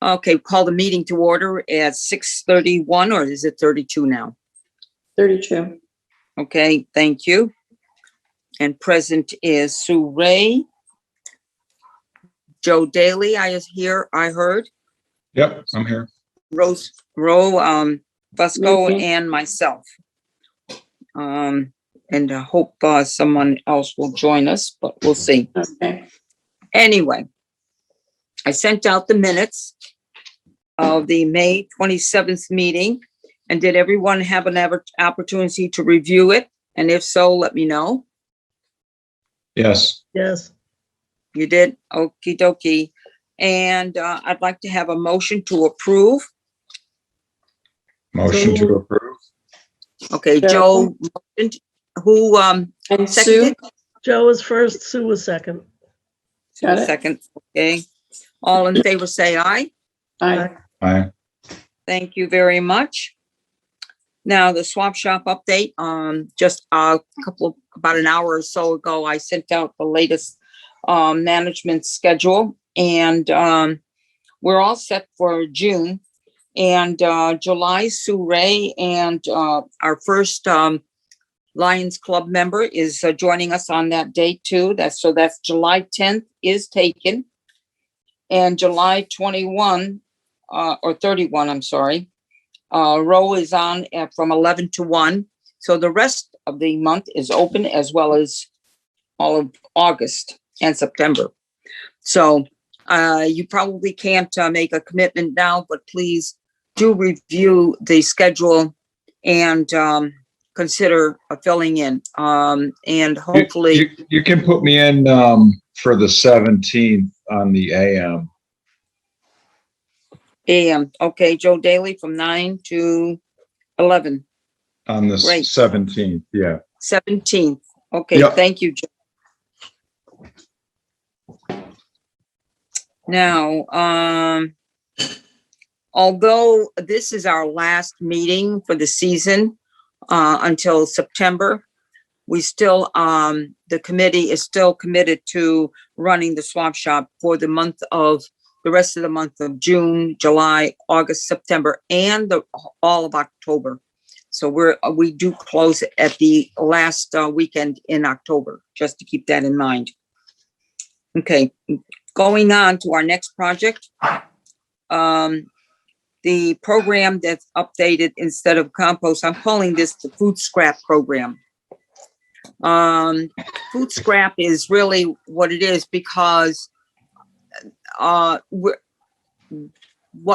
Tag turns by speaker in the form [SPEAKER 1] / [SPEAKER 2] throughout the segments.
[SPEAKER 1] Okay, call the meeting to order at 6:31, or is it 32 now?
[SPEAKER 2] 32.
[SPEAKER 1] Okay, thank you. And present is Sue Ray. Joe Daly, I heard.
[SPEAKER 3] Yep, I'm here.
[SPEAKER 1] Rose Fusco, and myself. And I hope someone else will join us, but we'll see.
[SPEAKER 2] Okay.
[SPEAKER 1] Anyway, I sent out the minutes of the May 27th meeting. And did everyone have an opportunity to review it? And if so, let me know.
[SPEAKER 3] Yes.
[SPEAKER 2] Yes.
[SPEAKER 1] You did? Okie dokie. And I'd like to have a motion to approve.
[SPEAKER 3] Motion to approve.
[SPEAKER 1] Okay, Joe, motioned. Who
[SPEAKER 2] And
[SPEAKER 1] seconded?
[SPEAKER 2] Sue?
[SPEAKER 4] Joe was first, Sue was second.
[SPEAKER 2] Got it.
[SPEAKER 1] Second, okay. All in favor, say aye.
[SPEAKER 2] Aye.
[SPEAKER 3] Aye.
[SPEAKER 1] Thank you very much. Now, the swap shop update, just about an hour or so ago, I sent out the latest management schedule, and we're all set for June. And July, Sue Ray and our first Lions Club member is joining us on that date too. That's July 10th is taken. And July 21 or 31, I'm sorry. Row is on from 11 to 1. So the rest of the month is open, as well as all of August and September. So you probably can't make a commitment now, but please do review the schedule and consider filling in. And hopefully
[SPEAKER 3] you can put me in for the 17th on the AM.
[SPEAKER 1] AM. Okay, Joe Daly from 9 to 11.
[SPEAKER 3] On the
[SPEAKER 1] Great.
[SPEAKER 3] 17th, yeah.
[SPEAKER 1] 17th. Okay,
[SPEAKER 3] Yep.
[SPEAKER 1] Thank you, Joe. Now, although this is our last meeting for the season until September, we still, the committee is still committed to running the swap shop for the rest of the month of June, July, August, September, and all of October. So we do close at the last weekend in October, just to keep that in mind. Okay, going on to our next project. The program that's updated instead of compost, I'm calling this the food scrap program. Food scrap is really what it is, because what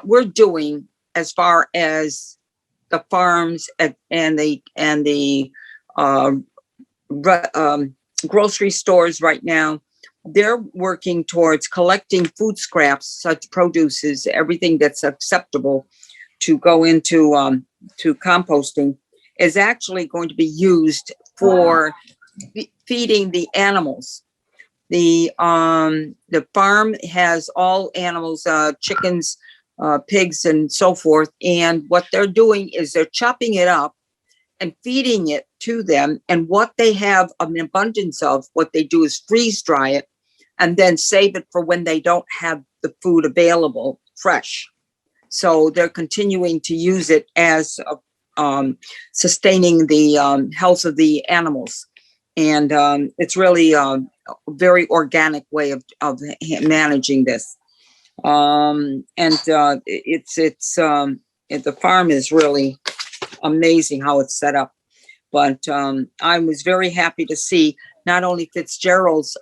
[SPEAKER 1] we're doing as far as the farms and the grocery stores right now, they're working towards collecting food scraps, such produces, everything that's acceptable to go into to composting, is actually going to be used for feeding the animals. The farm has all animals, chickens, pigs, and so forth. And what they're doing is they're chopping it up and feeding it to them. And what they have an abundance of, what they do is freeze dry it and then save it for when they don't have the food available fresh. So they're continuing to use it as sustaining the health of the animals. And it's really a very organic way of managing this. The farm is really amazing how it's set up. But I was very happy to see not only Fitzgerald's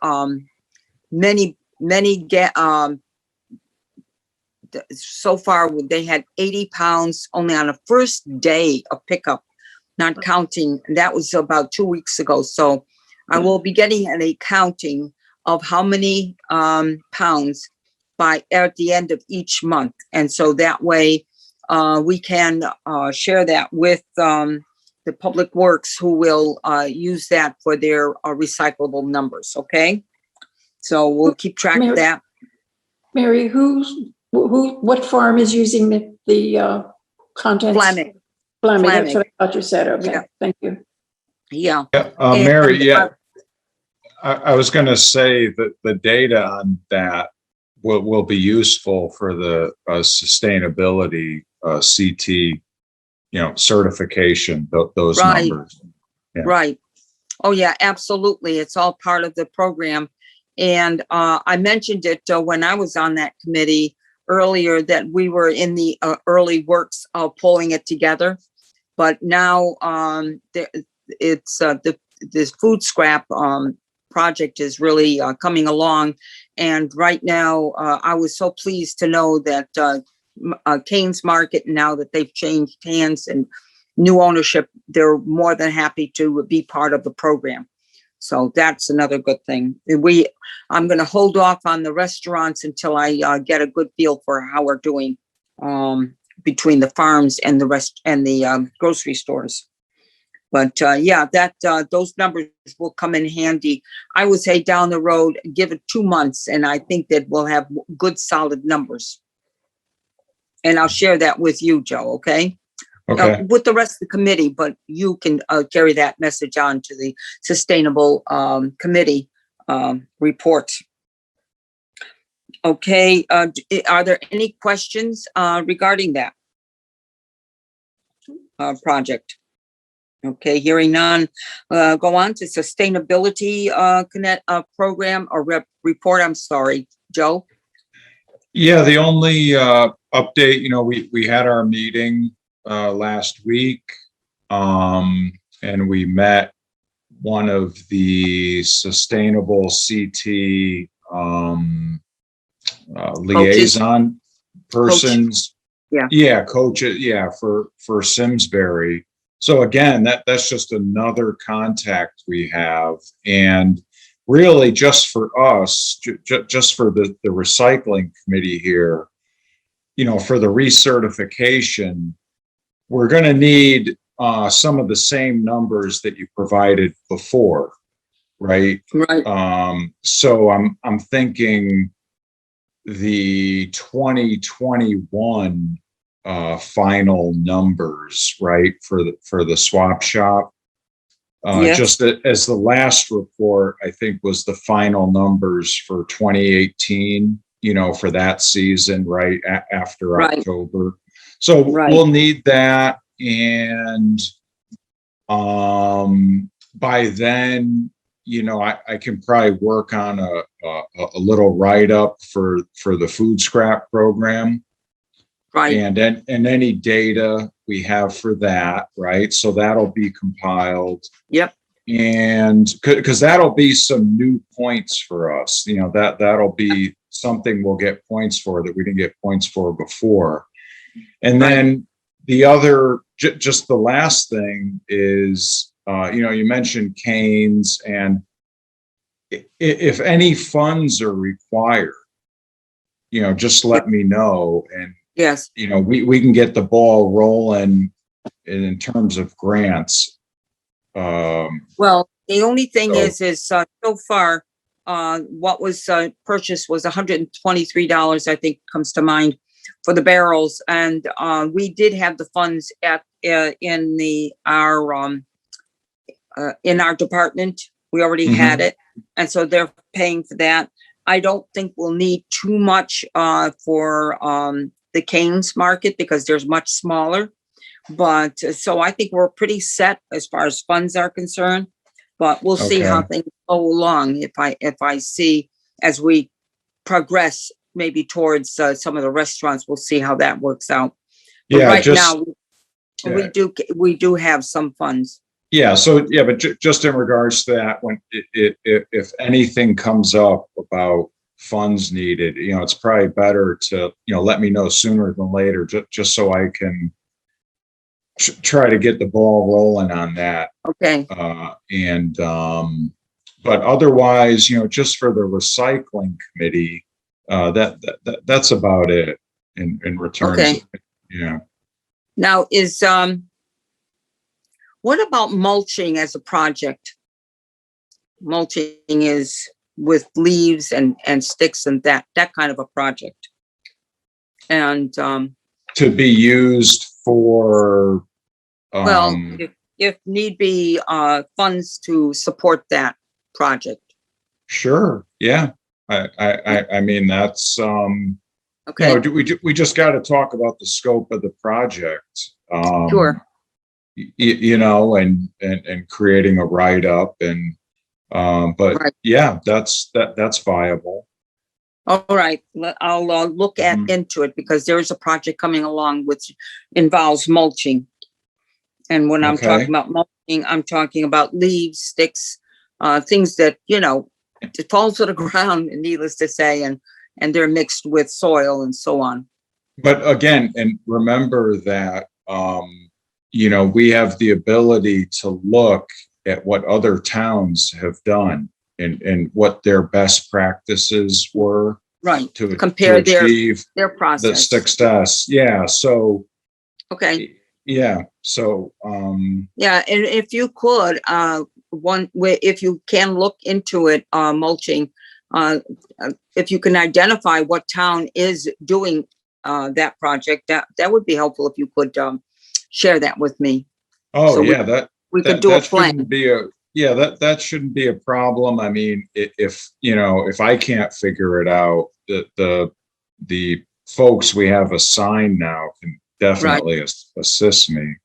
[SPEAKER 1] so far they had 80 pounds only on the first day of pickup, not counting. That was about 2 weeks ago. So I will be getting an accounting of how many pounds at the end of each month. And so that way we can share that with the Public Works, who will use that for their recyclable numbers. Okay. So we'll keep track of that.
[SPEAKER 2] Mary, what farm is using the contents?
[SPEAKER 1] Fleming.
[SPEAKER 2] That's what I thought you said. Okay,
[SPEAKER 1] Yeah.
[SPEAKER 2] Thank you.
[SPEAKER 1] Yeah.
[SPEAKER 3] Mary, yeah. I was going to say that the data on that will be useful for the sustainability CT, certification, those
[SPEAKER 1] Right.
[SPEAKER 3] numbers. Yeah.
[SPEAKER 1] Right. Oh, yeah, absolutely. It's all part of the program. And I mentioned it when I was on that committee earlier that we were in the early works of pulling it together. But now this food scrap project is really coming along. And right now, I was so pleased to know that Kane's Market, now that they've changed hands and new ownership, they're more than happy to be part of the program. So that's another good thing. I'm going to hold off on the restaurants until I get a good feel for how we're doing between the farms and the rest and the grocery stores. But yeah, those numbers will come in handy. I would say down the road, give it 2 months, and I think that we'll have good, solid numbers. And I'll share that with you, Joe. Okay.
[SPEAKER 3] Okay.
[SPEAKER 1] With the rest of the committee, but you can carry that message on to the Sustainable Committee report. Okay, are there any questions regarding that project? Okay, hearing none, go on to Sustainability program or report. I'm sorry, Joe.
[SPEAKER 3] Yeah, the only update, we had our meeting last week, and we met one of the sustainable CT liaison persons.
[SPEAKER 1] Yeah.
[SPEAKER 3] Yeah, coach. Yeah, for Simsbury. So again, that's just another contact we have, and really just for us, just for the recycling committee here, for the recertification, we're going to need some of the same numbers that you provided before, right?
[SPEAKER 1] Right.
[SPEAKER 3] So I'm thinking the 2021 final numbers, right, for the swap shop.
[SPEAKER 1] Yes.
[SPEAKER 3] Just as the last report, I think, was the final numbers for 2018, for that season, right, after
[SPEAKER 1] Right.
[SPEAKER 3] October. So
[SPEAKER 1] Right.
[SPEAKER 3] we'll need that. And by then, I can probably work on a little write-up for the food scrap program.
[SPEAKER 1] Right.
[SPEAKER 3] And any data we have for that, right? So that'll be compiled.
[SPEAKER 1] Yep.
[SPEAKER 3] And because that'll be some new points for us, that'll be something we'll get points for that we didn't get points for before. And then the other, just the last thing is, you mentioned Kane's, and if any funds are required, just let me know. And
[SPEAKER 1] yes,
[SPEAKER 3] we can get the ball rolling in terms of grants.
[SPEAKER 1] Well, the only thing is so far, what was purchased was $123, I think comes to mind, for the barrels. And we did have the funds in our department. We already had it. And so they're paying for that. I don't think we'll need too much for the Kane's Market because there's much smaller. But so I think we're pretty set as far as funds are concerned, but we'll see how things go along. If I see as we progress maybe towards some of the restaurants, we'll see how that works out. But
[SPEAKER 3] Yeah,
[SPEAKER 1] right now we do have some funds.
[SPEAKER 3] Yeah. So yeah, but just in regards to that, when if anything comes up about funds needed, it's probably better to let me know sooner than later, just so I can try to get the ball rolling on that.
[SPEAKER 1] Okay.
[SPEAKER 3] But otherwise, just for the recycling committee, that's about it in returns.
[SPEAKER 1] Okay.
[SPEAKER 3] Yeah.
[SPEAKER 1] Now what about mulching as a project? Mulching is with leaves and sticks and that kind of a project. And
[SPEAKER 3] to be used for
[SPEAKER 1] if need be, funds to support that project.
[SPEAKER 3] Sure. Yeah. I mean, that's,
[SPEAKER 1] Okay,
[SPEAKER 3] we just got to talk about the scope of the project.
[SPEAKER 1] sure.
[SPEAKER 3] And creating a write-up and, but
[SPEAKER 1] Right.
[SPEAKER 3] yeah, that's viable.
[SPEAKER 1] All right, I'll look into it because there is a project coming along which involves mulching. And when I'm
[SPEAKER 3] Okay.
[SPEAKER 1] talking about mulching, I'm talking about leaves, sticks, things that, it falls to the ground, needless to say, and they're mixed with soil and so on.
[SPEAKER 3] But again, and remember that, we have the ability to look at what other towns have done and what their best practices were.
[SPEAKER 1] Right,
[SPEAKER 3] To
[SPEAKER 1] compare
[SPEAKER 3] achieve
[SPEAKER 1] their
[SPEAKER 3] the
[SPEAKER 1] process.
[SPEAKER 3] success. Yeah. So,
[SPEAKER 1] Okay,
[SPEAKER 3] yeah. So,
[SPEAKER 1] yeah, and if you could, if you can look into it, mulching, if you can identify what town is doing that project, that would be helpful if you could share that with me.
[SPEAKER 3] oh
[SPEAKER 1] So
[SPEAKER 3] yeah,
[SPEAKER 1] we could do a plan.
[SPEAKER 3] shouldn't be that shouldn't be a problem. I mean, if I can't figure it out, the folks we have assigned now can definitely assist me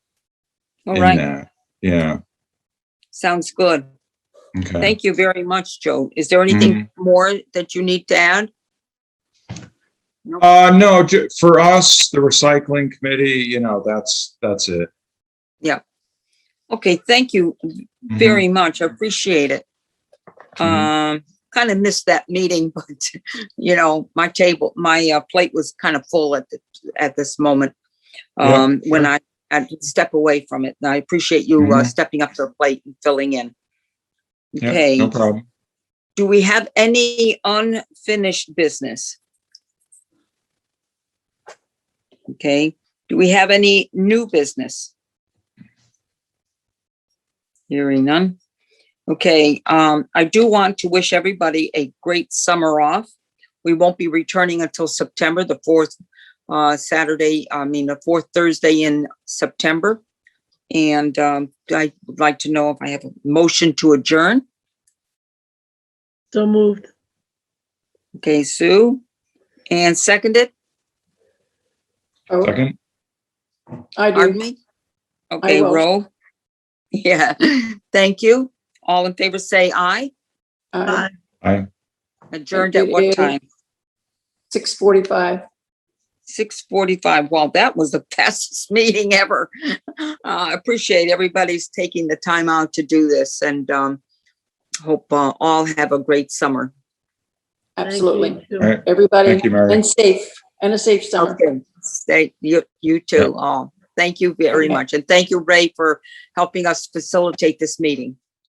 [SPEAKER 1] All
[SPEAKER 3] in
[SPEAKER 1] right,
[SPEAKER 3] that. Yeah.
[SPEAKER 1] sounds good.
[SPEAKER 3] Okay.
[SPEAKER 1] Thank you very much, Joe. Is there anything more that you need to add?
[SPEAKER 3] No, for us, the recycling committee, that's it.
[SPEAKER 1] Yeah. Okay, thank you very much. I appreciate it. Kind of missed that meeting, but my plate was kind of full at this moment. When I had to step away from it. And I appreciate you stepping up to the plate and filling in. Okay.
[SPEAKER 3] No problem.
[SPEAKER 1] Do we have any unfinished business? Okay. Do we have any new business? Hearing none. Okay. I do want to wish everybody a great summer off. We won't be returning until September, the fourth the fourth Thursday in September. And I would like to know if I have a motion to adjourn.
[SPEAKER 4] So moved.
[SPEAKER 1] Okay, Sue. And seconded?
[SPEAKER 2] Oh,
[SPEAKER 3] Second.
[SPEAKER 2] I
[SPEAKER 1] Pardon
[SPEAKER 2] do.
[SPEAKER 1] me? Okay,
[SPEAKER 2] will.
[SPEAKER 1] Ro. Yeah, thank you. All in favor say aye.
[SPEAKER 2] Aye.
[SPEAKER 3] Aye.
[SPEAKER 1] Adjourned at what time?
[SPEAKER 2] 6:45.
[SPEAKER 1] 6:45. Well, that was the fastest meeting ever. I appreciate everybody's taking the time out to do this, and hope all have a great summer.
[SPEAKER 2] Absolutely.
[SPEAKER 4] You.
[SPEAKER 3] All right.
[SPEAKER 2] Everybody,
[SPEAKER 3] Thank you, Mary.
[SPEAKER 2] and a safe summer.
[SPEAKER 1] Okay, stay you too.
[SPEAKER 3] Yep.
[SPEAKER 1] All. Thank you very much, and thank you, Ray, for helping us facilitate this meeting.